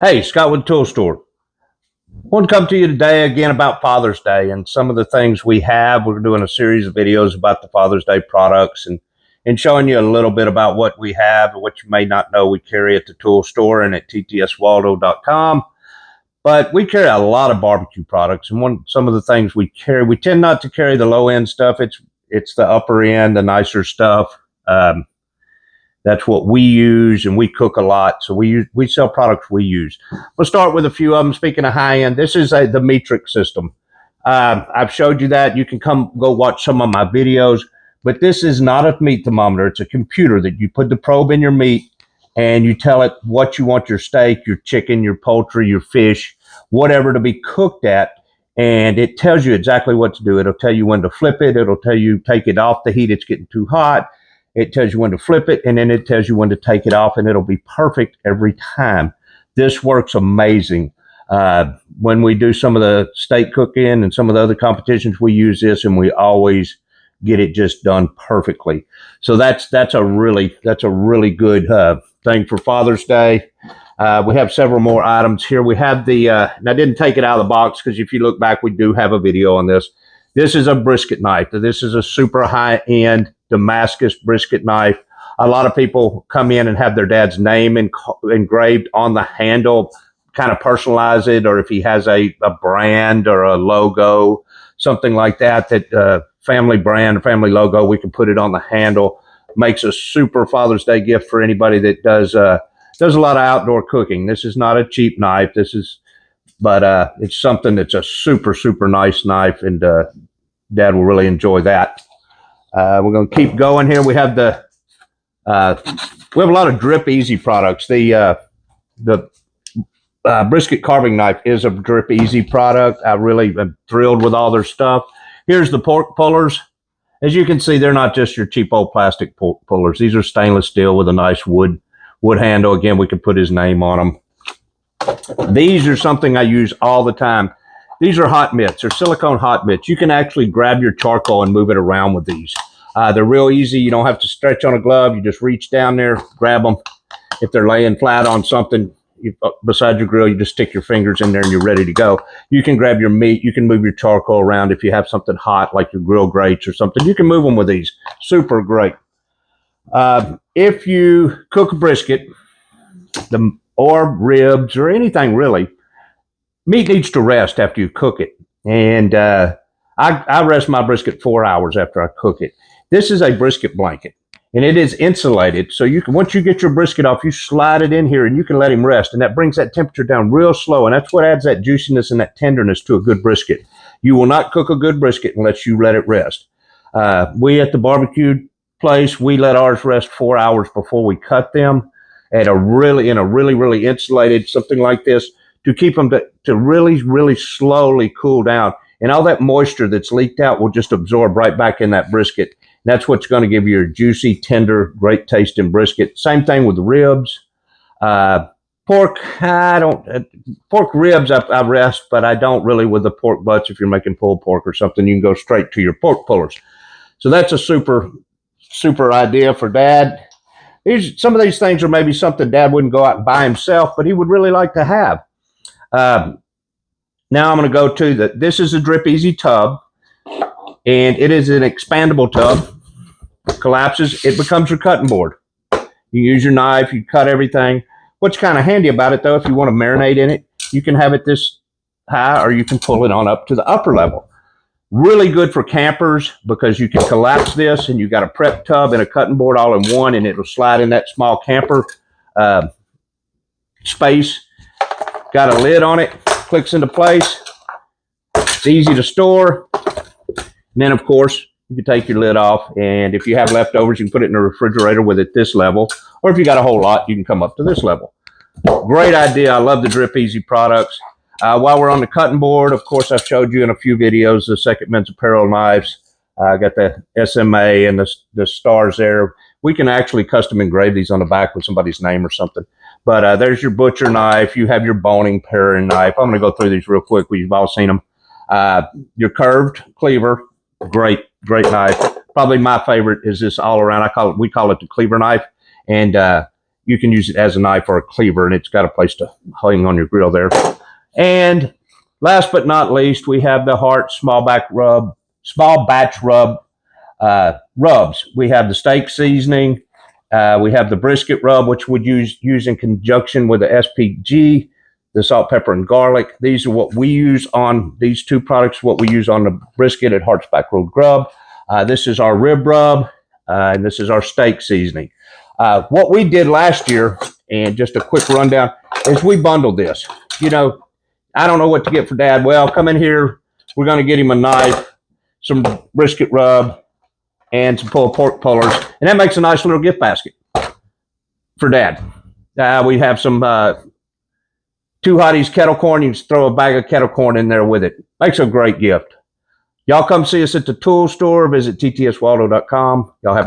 Hey, Scott with the Tool Store. I want to come to you today again about Father's Day and some of the things we have. We're doing a series of videos about the Father's Day products and showing you a little bit about what we have and what you may not know we carry at the Tool Store and at ttswaldo.com. But we carry a lot of barbecue products, and some of the things we carry, we tend not to carry the low end stuff. It's the upper end, the nicer stuff. That's what we use, and we cook a lot, so we sell products we use. We'll start with a few of them. Speaking of high end, this is the metric system. I've showed you that. You can come go watch some of my videos, but this is not a meat thermometer. It's a computer that you put the probe in your meat, and you tell it what you want your steak, your chicken, your poultry, your fish, whatever to be cooked at, and it tells you exactly what to do. It'll tell you when to flip it. It'll tell you take it off the heat. It's getting too hot. It tells you when to flip it, and then it tells you when to take it off, and it'll be perfect every time. This works amazing. When we do some of the steak cooking and some of the other competitions, we use this, and we always get it just done perfectly. So that's a really good thing for Father's Day. We have several more items here. We have the, and I didn't take it out of the box because if you look back, we do have a video on this. This is a brisket knife. This is a super high-end Damascus brisket knife. A lot of people come in and have their dad's name engraved on the handle, kind of personalize it, or if he has a brand or a logo, something like that, family brand, family logo, we can put it on the handle. Makes a super Father's Day gift for anybody that does a lot of outdoor cooking. This is not a cheap knife. But it's something that's a super nice knife, and Dad will really enjoy that. We're going to keep going here. We have we have a lot of Drip Easy products. The brisket carving knife is a Drip Easy product. I really am thrilled with all their stuff. Here's the pork pullers. As you can see, they're not just your cheap old plastic pork pullers. These are stainless steel with a nice wood handle. Again, we can put his name on them. These are something I use all the time. These are hot mitts. They're silicone hot mitts. You can actually grab your charcoal and move it around with these. They're real easy. You don't have to stretch on a glove. You just reach down there, grab them. If they're laying flat on something beside your grill, you just stick your fingers in there and you're ready to go. You can grab your meat. You can move your charcoal around if you have something hot like your grill grates or something. You can move them with these. Super great. If you cook a brisket, or ribs or anything really, meat needs to rest after you cook it. And I rest my brisket 4 hours after I cook it. This is a brisket blanket, and it is insulated. So you can, once you get your brisket off, you slide it in here and you can let him rest. And that brings that temperature down real slow. And that's what adds that juiciness and that tenderness to a good brisket. You will not cook a good brisket unless you let it rest. We at the barbecue place, we let ours rest 4 hours before we cut them in a really insulated, something like this, to keep them to really slowly cool down. And all that moisture that's leaked out will just absorb right back in that brisket. And that's what's going to give you a juicy, tender, great tasting brisket. Same thing with the ribs. Pork, pork ribs I rest, but I don't really with the pork butts. If you're making pulled pork or something, you can go straight to your pork pullers. So that's a super idea for Dad. Some of these things are maybe something Dad wouldn't go out and buy himself, but he would really like to have. Now I'm going to go to this is a Drip Easy tub, and it is an expandable tub. Collapses, it becomes your cutting board. You use your knife, you cut everything. What's kind of handy about it, though, if you want to marinate in it, you can have it this high, or you can pull it on up to the upper level. Really good for campers because you can collapse this and you got a prep tub and a cutting board all in one, and it'll slide in that small camper space. Got a lid on it, clicks into place. It's easy to store. And then, of course, you can take your lid off, and if you have leftovers, you can put it in the refrigerator with it this level. Or if you got a whole lot, you can come up to this level. Great idea. I love the Drip Easy products. While we're on the cutting board, of course, I've showed you in a few videos the Second Men's Apparel knives. I got the SMA and the stars there. We can actually custom engrave these on the back with somebody's name or something. But there's your butcher knife. You have your boning paring knife. I'm going to go through these real quick. We've all seen them. Your curved cleaver, great knife. Probably my favorite is this all around. We call it the cleaver knife. And you can use it as a knife or a cleaver, and it's got a place to hang on your grill there. And last but not least, we have the Hart small batch rub rubs. We have the steak seasoning. We have the brisket rub, which would use in conjunction with the SPG, the salt, pepper, and garlic. These are what we use on these two products, what we use on the brisket at Hart's Back Road Grub. This is our rib rub, and this is our steak seasoning. What we did last year, and just a quick rundown, is we bundled this. You know, I don't know what to get for Dad. Well, come in here. We're going to get him a knife, some brisket rub, and some pulled pork pullers. And that makes a nice little gift basket for Dad. We have some Two Hotties kettle corn. You can throw a bag of kettle corn in there with it. Makes a great gift. Y'all come see us at the tool store. Visit ttswaldo.com. Y'all have a